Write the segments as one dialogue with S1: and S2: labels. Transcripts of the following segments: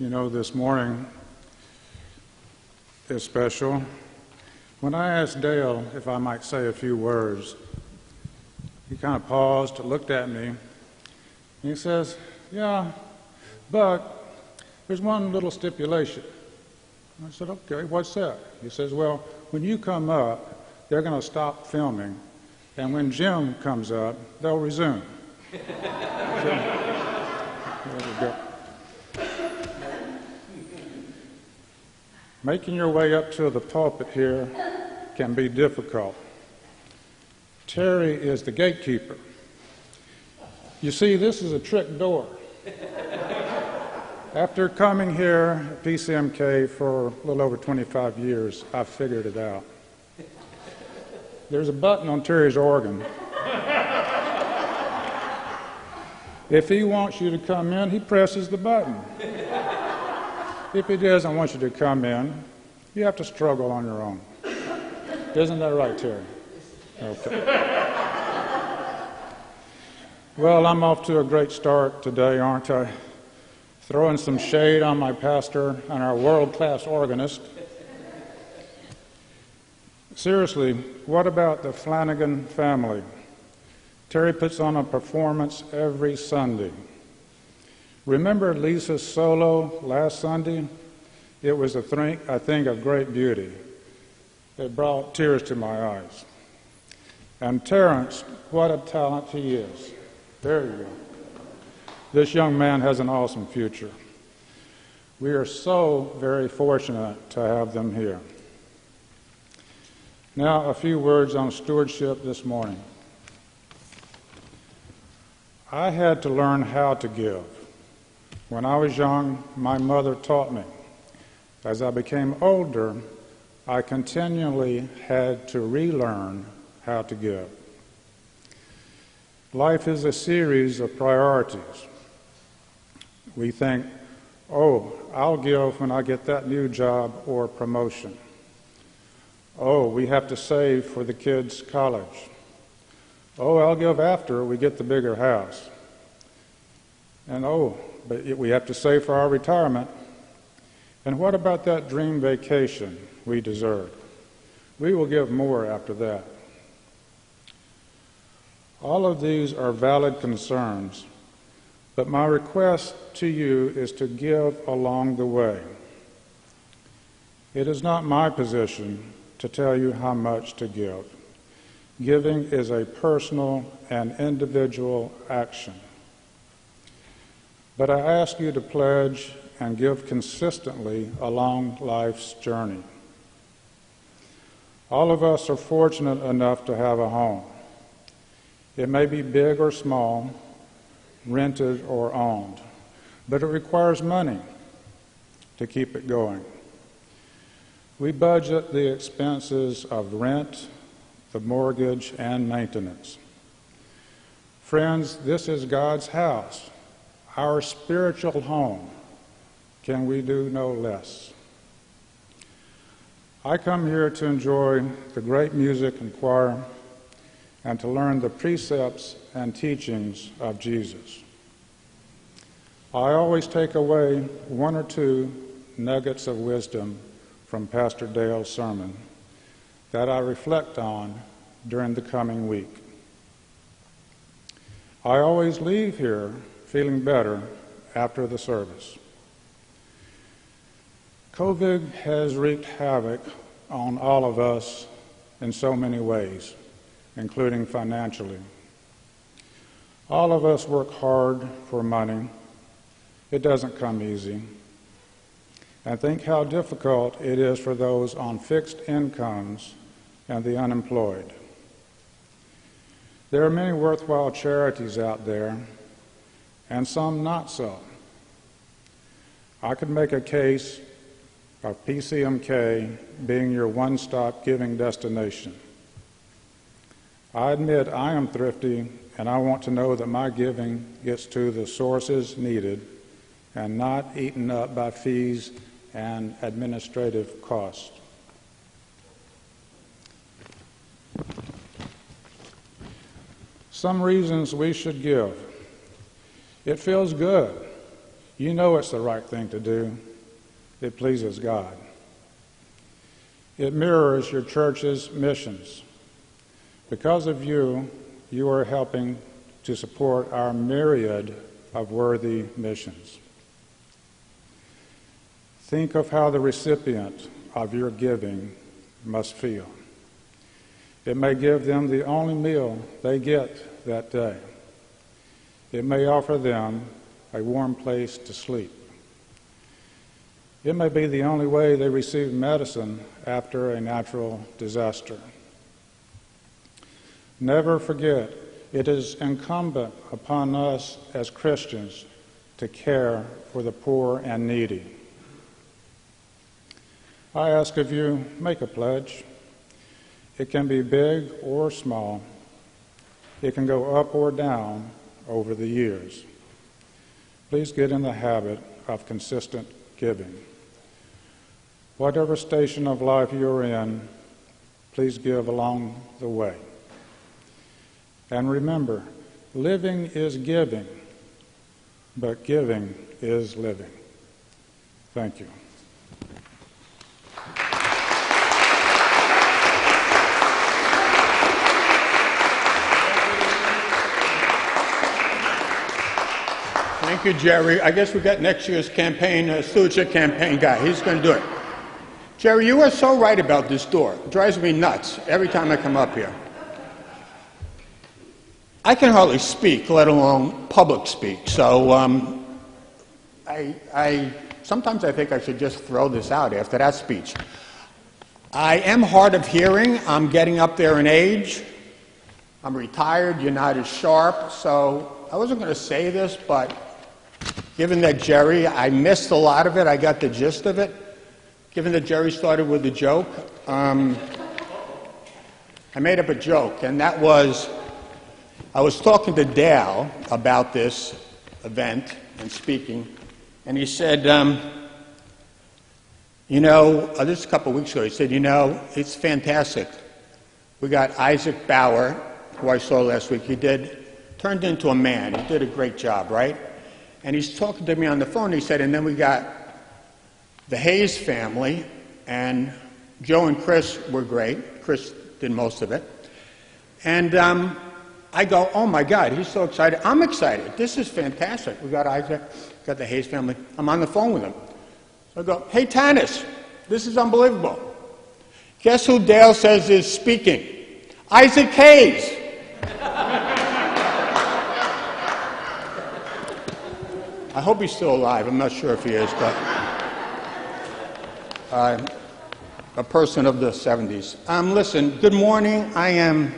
S1: You know, this morning is special. When I asked Dale if I might say a few words, he kind of paused, looked at me, and he says, "Yeah, but there's one little stipulation." I said, "Okay, what's that?" He says, "Well, when you come up, they're going to stop filming, and when Jim comes up, they'll resume." So, there we go. Making your way up to the pulpit here can be difficult. Terry is the gatekeeper. You see, this is a trick door. After coming here at PCMK for a little over 25 years, I figured it out. There's a button on Terry's organ. If he wants you to come in, he presses the button. If he doesn't want you to come in, you have to struggle on your own. Isn't that right, Terry? Okay. Well, I'm off to a great start today, aren't I? Throwing some shade on my pastor and our world-class organist. Seriously, what about the Flanagan family? Terry puts on a performance every Sunday. Remember Lisa's solo last Sunday? It was a thing of great beauty. It brought tears to my eyes. And Terrence, what a talent he is. There you go. This young man has an awesome future. We are so very fortunate to have them here. Now, a few words on stewardship this morning. I had to learn how to give. When I was young, my mother taught me. As I became older, I continually had to relearn how to give. Life is a series of priorities. We think, "Oh, I'll give when I get that new job or promotion." "Oh, we have to save for the kids' college." "Oh, I'll give after we get the bigger house." And "Oh, but we have to save for our retirement." And what about that dream vacation we deserve? We will give more after that. All of these are valid concerns, but my request to you is to give along the way. It is not my position to tell you how much to give. Giving is a personal and individual action. But I ask you to pledge and give consistently along life's journey. All of us are fortunate enough to have a home. It may be big or small, rented or owned, but it requires money to keep it going. We budget the expenses of rent, the mortgage, and maintenance. Friends, this is God's house, our spiritual home. Can we do no less? I come here to enjoy the great music and choir and to learn the precepts and teachings of Jesus. I always take away one or two nuggets of wisdom from Pastor Dale's sermon that I reflect on during the coming week. I always leave here feeling better after the service. COVID has wreaked havoc on all of us in so many ways, including financially. All of us work hard for money. It doesn't come easy. And think how difficult it is for those on fixed incomes and the unemployed. There are many worthwhile charities out there, and some not so. I could make a case of PCMK being your one-stop giving destination. I admit I am thrifty, and I want to know that my giving gets to the sources needed and not eaten up by fees and administrative costs. Some reasons we should give. It feels good You know it's the right thing to do. It pleases God. It mirrors your church's missions. Because of you, you are helping to support our myriad of worthy missions. Think of how the recipient of your giving must feel. It may give them the only meal they get that day. It may offer them a warm place to sleep. It may be the only way they receive medicine after a natural disaster. Never forget, it is incumbent upon us as Christians to care for the poor and needy. I ask of you, make a pledge. It can be big or small. It can go up or down over the years. Please get in the habit of consistent giving. Whatever station of life you're in, please give along the way. And remember, living is giving, but giving is living. Thank you.
S2: Thank you, Jerry. I guess we got next year's campaign, stewardship campaign guy. He's going to do it. Jerry, you are so right about this door. It drives me nuts every time I come up here. I can hardly speak, let alone public speak. So sometimes I think I should just throw this out after that speech. I am hard of hearing. I'm getting up there in age. I'm retired. You're not as sharp. So I wasn't going to say this, but given that Jerry, I missed a lot of it. I got the gist of it. Given that Jerry started with a joke, I made up a joke, and that was, I was talking to Dale about this event and speaking, and he said, this is a couple of weeks ago, he said, it's fantastic. We got Isaac Bauer, who I saw last week. He turned into a man. He did a great job, right? And he's talking to me on the phone. He said, and then we got the Hayes family, and Joe and Chris were great. Chris did most of it. And I go, oh my God, he's so excited. I'm excited. This is fantastic. We got Isaac, got the Hayes family. I'm on the phone with him. So I go, hey, Tanis, this is unbelievable. Guess who Dale says is speaking? Isaac Hayes. I hope he's still alive. I'm not sure if he is, but a person of the 70s. Listen, good morning. I am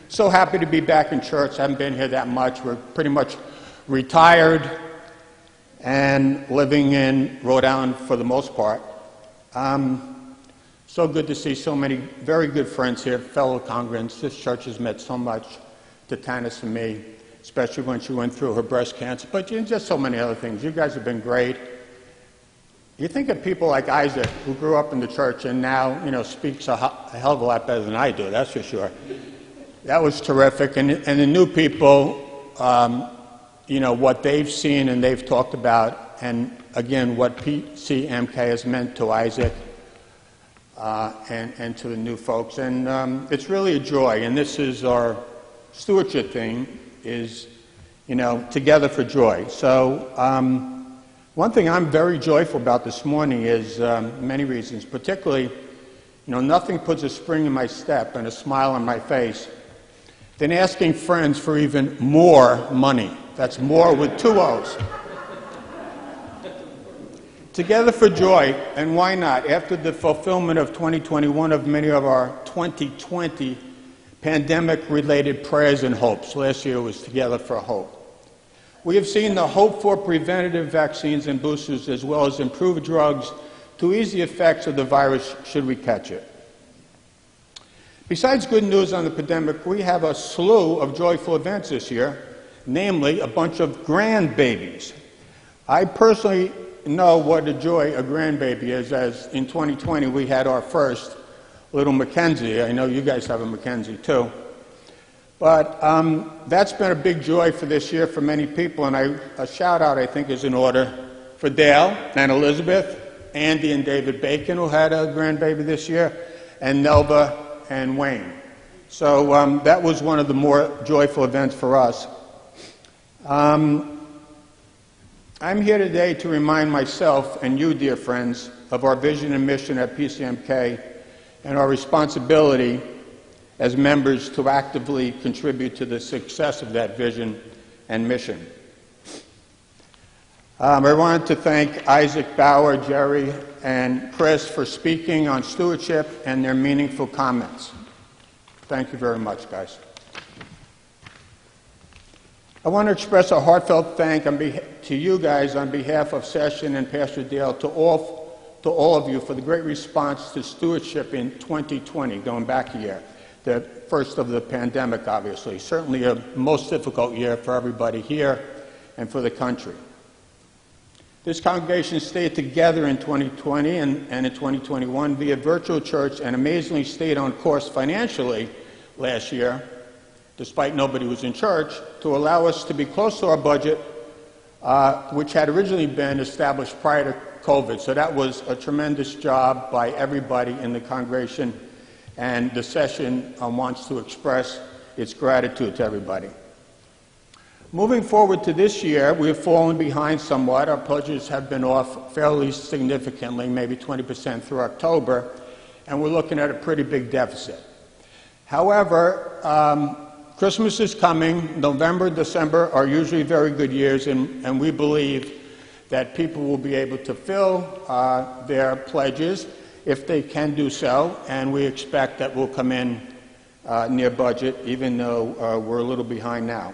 S2: so happy to be back in church. I haven't been here that much. We're pretty much retired and living in Rhode Island for the most part. So good to see so many very good friends here, fellow congregants. This church has meant so much to Tanis and me, especially when she went through her breast cancer, but just so many other things. You guys have been great. You think of people like Isaac, who grew up in the church and now, speaks a hell of a lot better than I do, that's for sure. That was terrific. And the new people, what they've seen and they've talked about, and again, what PCMK has meant to Isaac and to the new folks. And it's really a joy. And this is our stewardship thing, is, together for joy. So, one thing I'm very joyful about this morning is many reasons, particularly, nothing puts a spring in my step and a smile on my face than asking friends for even more money. That's more with two O's. Together for joy, and why not? After the fulfillment of 2021 of many of our 2020 pandemic-related prayers and hopes. Last year was Together for Hope. We have seen the hope for preventative vaccines and boosters, as well as improved drugs to ease the effects of the virus should we catch it. Besides good news on the pandemic, we have a slew of joyful events this year, namely a bunch of grandbabies. I personally know what a joy a grandbaby is, as in 2020 we had our first little Mackenzie. I know you guys have a Mackenzie too. But that's been a big joy for this year for many people, and a shout out, I think, is in order for Dale and Elizabeth, Andy and David Bacon, who had a grandbaby this year, and Nelva and Wayne. So that was one of the more joyful events for us. I'm here today to remind myself and you, dear friends, of our vision and mission at PCMK and our responsibility as members to actively contribute to the success of that vision and mission. I wanted to thank Isaac, Bauer, Jerry, and Chris for speaking on stewardship and their meaningful comments. Thank you very much, guys. I want to express a heartfelt thank to you guys on behalf of Session and Pastor Dale, to all of you for the great response to stewardship in 2020, going back a year, the first of the pandemic, obviously. Certainly a most difficult year for everybody here and for the country. This congregation stayed together in 2020 and in 2021 via virtual church, and amazingly stayed on course financially last year, despite nobody was in church, to allow us to be close to our budget, which had originally been established prior to COVID. So that was a tremendous job by everybody in the congregation, and the session wants to express its gratitude to everybody. Moving forward to this year, we have fallen behind somewhat. Our pledges have been off fairly significantly, maybe 20% through October, and we're looking at a pretty big deficit. However, Christmas is coming. November, December are usually very good years, and we believe that people will be able to fill their pledges if they can do so, and we expect that we'll come in near budget, even though we're a little behind now.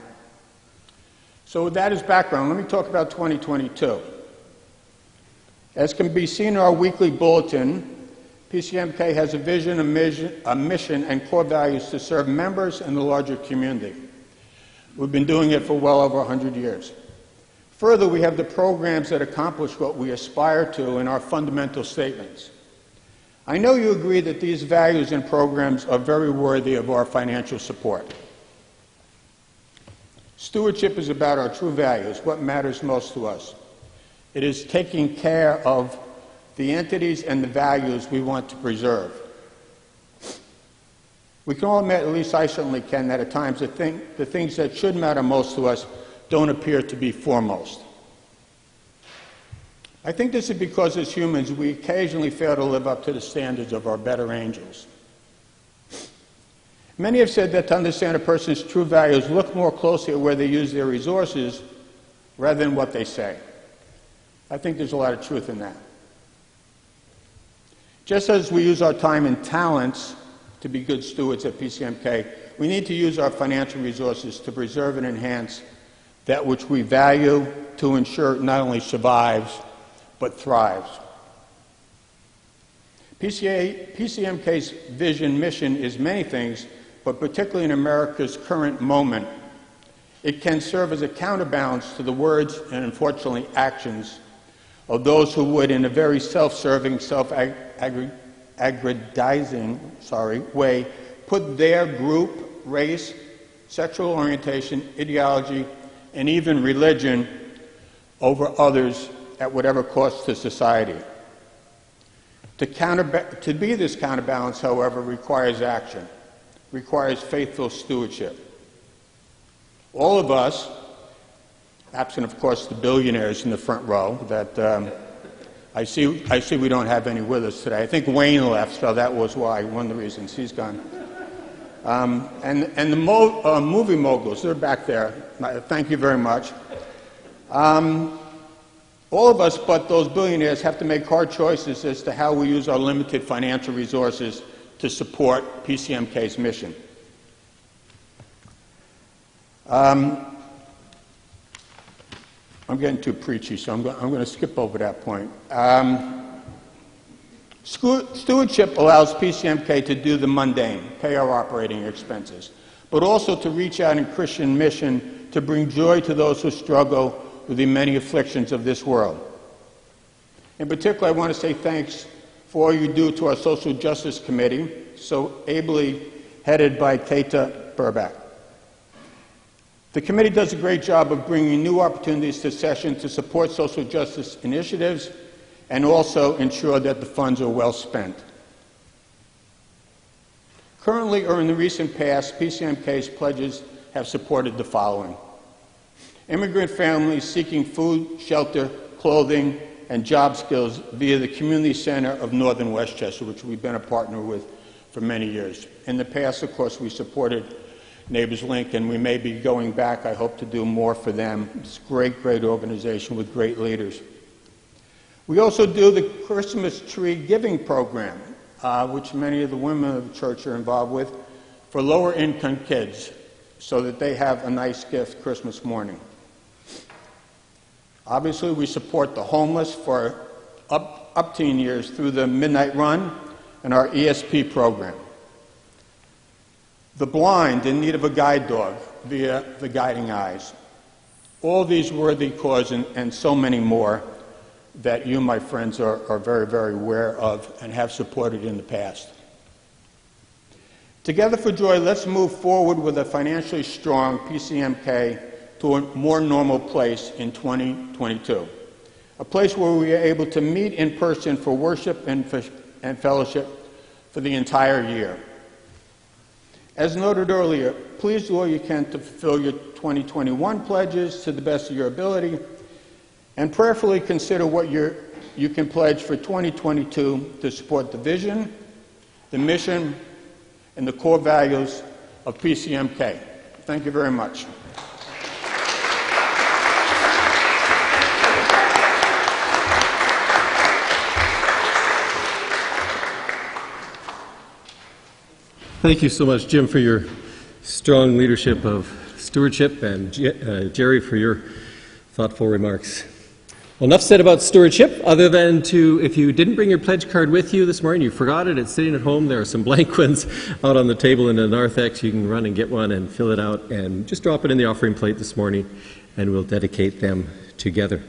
S2: So with that as background, let me talk about 2022. As can be seen in our weekly bulletin, PCMK has a vision, a mission, and core values to serve members and the larger community. We've been doing it for well over 100 years. Further, we have the programs that accomplish what we aspire to in our fundamental statements. I know you agree that these values and programs are very worthy of our financial support. Stewardship is about our true values, what matters most to us. It is taking care of the entities and the values we want to preserve. We can all admit, at least I certainly can, that at times the things that should matter most to us don't appear to be foremost. I think this is because as humans, we occasionally fail to live up to the standards of our better angels. Many have said that to understand a person's true values, look more closely at where they use their resources rather than what they say. I think there's a lot of truth in that. Just as we use our time and talents to be good stewards at PCMK, we need to use our financial resources to preserve and enhance that which we value, to ensure it not only survives, but thrives. PCMK's vision, mission is many things, but particularly in America's current moment, it can serve as a counterbalance to the words and, unfortunately, actions of those who would, in a very self-serving, self-aggrandizing way, put their group, race, sexual orientation, ideology, and even religion over others at whatever cost to society. To be this counterbalance, however, requires action, requires faithful stewardship. All of us, absent of course the billionaires in the front row that I see we don't have any with us today. I think Wayne left, so that was why, one of the reasons he's gone. And the movie moguls, they're back there. Thank you very much. All of us but those billionaires have to make hard choices as to how we use our limited financial resources to support PCMK's mission. I'm getting too preachy, so I'm going to skip over that point. Stewardship allows PCMK to do the mundane, pay our operating expenses, but also to reach out in Christian mission to bring joy to those who struggle with the many afflictions of this world. In particular, I want to say thanks for all you do to our Social Justice Committee, so ably headed by Kata Burback. The committee does a great job of bringing new opportunities to session to support social justice initiatives and also ensure that the funds are well spent. Currently, or in the recent past, PCMK's pledges have supported the following: immigrant families seeking food, shelter, clothing, and job skills via the Community Center of Northern Westchester, which we've been a partner with for many years. In the past, of course, we supported Neighbors Link, and we may be going back, I hope, to do more for them. It's a great, great organization with great leaders. We also do the Christmas tree giving program, which many of the women of the church are involved with, for lower income kids, so that they have a nice gift Christmas morning. Obviously, we support the homeless for up teen years through the Midnight Run and our ESP program. The blind in need of a guide dog via the Guiding Eyes. All these worthy causes and so many more that you, my friends, are very, very aware of and have supported in the past. Together for Joy, let's move forward with a financially strong PCMK to a more normal place in 2022, a place where we are able to meet in person for worship and fellowship for the entire year. As noted earlier, please do all you can to fulfill your 2021 pledges to the best of your ability, and prayerfully consider what you can pledge for 2022 to support the vision, the mission, and the core values of PCMK. Thank you very much.
S3: Thank you so much, Jim, for your strong leadership of stewardship, and Jerry for your thoughtful remarks. Well, enough said about stewardship, other than to, if you didn't bring your pledge card with you this morning, you forgot it, it's sitting at home, there are some blank ones out on the table in the narthex. You can run and get one and fill it out and just drop it in the offering plate this morning, and we'll dedicate them together.